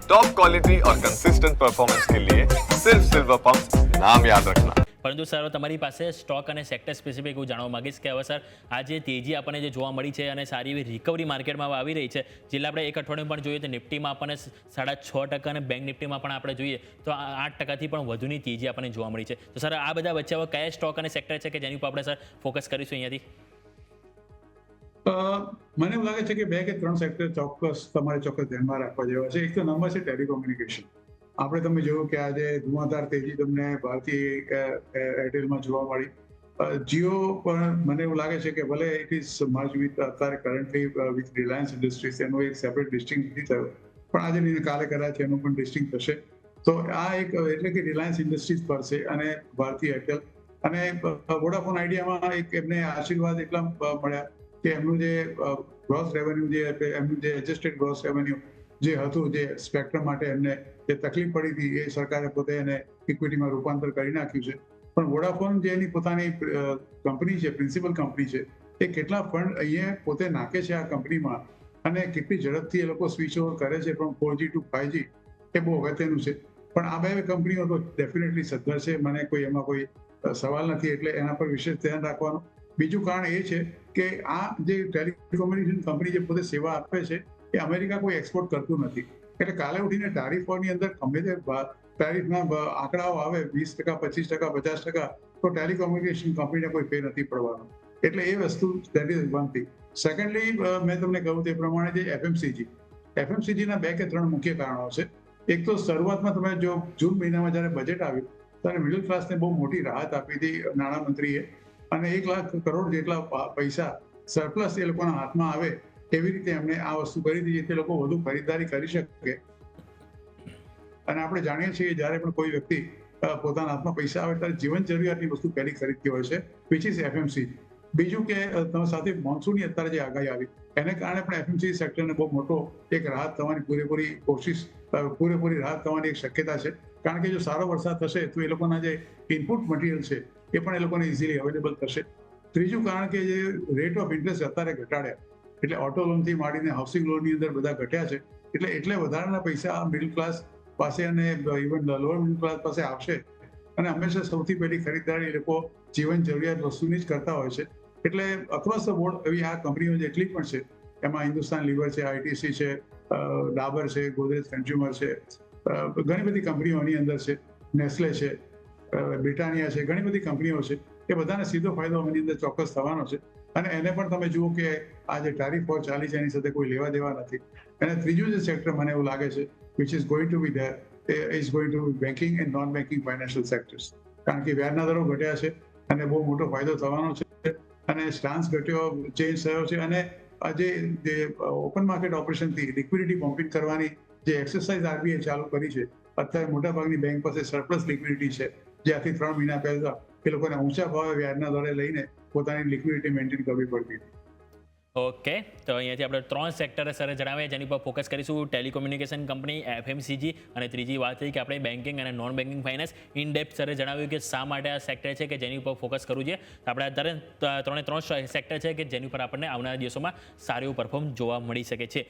Top quality और consistent performance के लिए सिर्फ सिल्वर पंप नाम याद रखना। પરંતુ સર તમારી પાસે સ્ટોક અને સેક્ટર સ્પેસિફિક હું જાણવા માંગીશ કે હવે સર આ જે તેજી આપણને જે જોવા મળી છે અને સારી એવી રિકવરી માર્કેટમાં આવી રહી છે, જેટલા આપણે એક અઠવાડિયું પણ જોઈએ તો નિફ્ટીમાં આપણને 6.5% અને બેંક નિફ્ટીમાં પણ આપણે જોઈએ તો 8%થી પણ વધુની તેજી આપણને જોવા મળી છે. તો સર આ બધા વચ્ચે હવે કયા સ્ટોક અને સેક્ટર છે કે જેની ઉપર આપણે સર ફોકસ કરીશું અહીંયાથી? મને એવું લાગે છે કે 2 કે 3 સેક્ટર ચોક્કસ ધ્યાનમાં રાખવા જેવા છે. એક તો નંબર છે ટેલિકોમ્યુનિકેશન. આપણે તમે જોયું કે આજે ધુઆધાર તેજી તમને ભારતીય એરટેલમાં જોવા મળી. જીઓ પણ મને એવું લાગે છે કે ભલે ઇટ ઇઝ મર્જ વિથ અત્યારે કરન્ટલી વિથ રિલાયન્સ ઇન્ડસ્ટ્રીઝ, એનો એક સેપરેટ લિસ્ટિંગ નથી થયો, પણ આજે કાલે કદાચ એનું પણ લિસ્ટિંગ થશે. તો આ એક એટલે કે રિલાયન્સ ઇન્ડસ્ટ્રીઝ પર છે અને ભારતીય એરટેલ અને વોડાફોન આઈડિયામાં એક એમને આશીર્વાદ એટલા મળ્યા કે એમનું જે ગ્રોસ રેવન્યુ એમનું જે એડજસ્ટેડ ગ્રોસ રેવન્યુ જે હતું, જે સ્પેક્ટ્રમ માટે એમને જે તકલીફ પડી હતી, એ સરકારે પોતે એને ઇક્વિટીમાં રૂપાંતર કરી નાખ્યું છે. પણ વોડાફોન જે એની પોતાની કંપની છે, પ્રિન્સિપલ કંપની છે, એ કેટલા ફંડ અહીંયા પોતે નાખે છે આ કંપનીમાં અને કેટલી ઝડપથી એ લોકો સ્વિચ ઓવર કરે છે ફ્રોમ 4G ટુ 5G, એ બહુ અગત્યનું છે. પણ આ બે કંપનીઓ તો ડેફિનેટલી સદ્ધર છે, મને એમાં કોઈ સવાલ નથી, એટલે એના પર વિશેષ ધ્યાન રાખવાનું. બીજું કારણ એ છે કે આ જે ટેલિકોમ્યુનિકેશન કંપની જે પોતે સેવા આપે છે એ અમેરિકા કોઈ એક્સપોર્ટ કરતું નથી. એટલે કાલે ઉઠીને ટારિફોની અંદર ગમે તે ટારિફના આંકડાઓ આવે 20%, 25%, 50%, તો ટેલિકોમ્યુનિકેશન કંપનીને કોઈ પે નથી પડવાનો. એટલે એ વસ્તુ that is one thing. Secondly, મેં તમને કહ્યું તે પ્રમાણે જે એફએમસીજીના 2 કે 3 મુખ્ય કારણો છે. એક તો શરૂઆતમાં તમે જો જૂન મહિનામાં જ્યારે બજેટ આવ્યું ત્યારે મિડલ ક્લાસને બહુ મોટી રાહત આપી હતી નાણામંત્રીએ, અને 1 લાખ કરોડ જેટલા પૈસા સરપ્લસ એ લોકોના હાથમાં આવે એવી રીતે એમણે આ વસ્તુ કરી હતી જેથી લોકો વધુ ખરીદદારી કરી શકે. અને આપણે જાણીએ છીએ કે જ્યારે પણ કોઈ વ્યક્તિ પોતાના હાથમાં પૈસા આવે ત્યારે જીવન જરૂરિયાતની વસ્તુ પહેલી ખરીદતી હોય છે, વિચ ઇઝ એફએમસીજી. બીજું કે તમે સાથે મોન્સૂનની અત્યારે જે આગાહી આવી એને કારણે પણ એફએમસીજી સેક્ટરને બહુ મોટો એક રાહત થવાની પૂરેપૂરી રાહત થવાની એક શક્યતા છે. કારણ કે જો સારો વરસાદ થશે તો એ લોકોના જે ઇનપુટ મટીરિયલ છે એ પણ એ લોકોને ઇઝીલી અવેલેબલ થશે. ત્રીજું કારણ કે જે રેટ ઓફ ઇન્ટરેસ્ટ અત્યારે ઘટાડ્યા, એટલે ઓટો લોનથી માંડીને હાઉસિંગ લોનની અંદર બધા ઘટ્યા છે, એટલે વધારાના પૈસા મિડલ ક્લાસ પાસે અને ઇવન લોઅર મિડલ ક્લાસ પાસે આવશે. અને હંમેશા સૌથી પહેલી ખરીદદારી એ લોકો જીવન જરૂરિયાત વસ્તુની જ કરતા હોય છે. એટલે અક્રોસ ધ બોર્ડ એવી આ કંપનીઓ જેટલી પણ છે, એમાં હિન્દુસ્તાન લીવર છે, આઈટીસી છે, ડાબર છે, ગોદરેજ કન્ઝ્યુમર છે, ઘણી બધી કંપનીઓ એની અંદર છે, નેસ્લે છે, બ્રિટાનિયા છે, ઘણી બધી કંપનીઓ છે. એ બધાને સીધો ફાયદો એની અંદર ચોક્કસ થવાનો છે. અને એને પણ તમે જુઓ કે આ જે ટારિફ વોર ચાલી છે એની સાથે કોઈ લેવા દેવા નથી. અને ત્રીજું જે સેક્ટર મને એવું લાગે છે which is going to be there is going to be banking and non banking financial sectors. કારણ કે વ્યાજના દરો ઘટ્યા છે અને બહુ મોટો ફાયદો થવાનો છે, અને સ્ટાન્સ ઘટ્યો, ચેન્જ થયો છે, અને આજે જે ઓપન માર્કેટ ઓપરેશનથી લિક્વિડિટી પમ્પિંગ કરવાની જે એક્સરસાઇઝ આરબીઆઈ ચાલુ કરી છે, અત્યારે મોટાભાગની બેંક પાસે સરપ્લસ લિક્વિડિટી છે, જે આથી 3 મહિના પહેલા એ લોકોને ઊંચા ભાવે વ્યાજના દરે લઈને પોતાની લિક્વિડિટી મેન્ટેન કરવી પડતી હતી. ઓકે, તો અહીંયાથી આપણે 3 સેક્ટર સરે જણાવ્યા જેની પર ફોકસ કરીશું: ટેલિકોમ્યુનિકેશન કંપની, એફએમસીજી, અને ત્રીજી વાત થઈ કે આપણે બેન્કિંગ અને non banking finance. In depth સરે જણાવ્યું કે શા માટે આ સેક્ટર છે કે જેની ઉપર ફોકસ કરવું છે. આપણે અત્યારે 3 સેક્ટર છે કે જેની ઉપર આપણને આવનારા દિવસોમાં સારું એવું પરફોર્મ જોવા મળી શકે છે.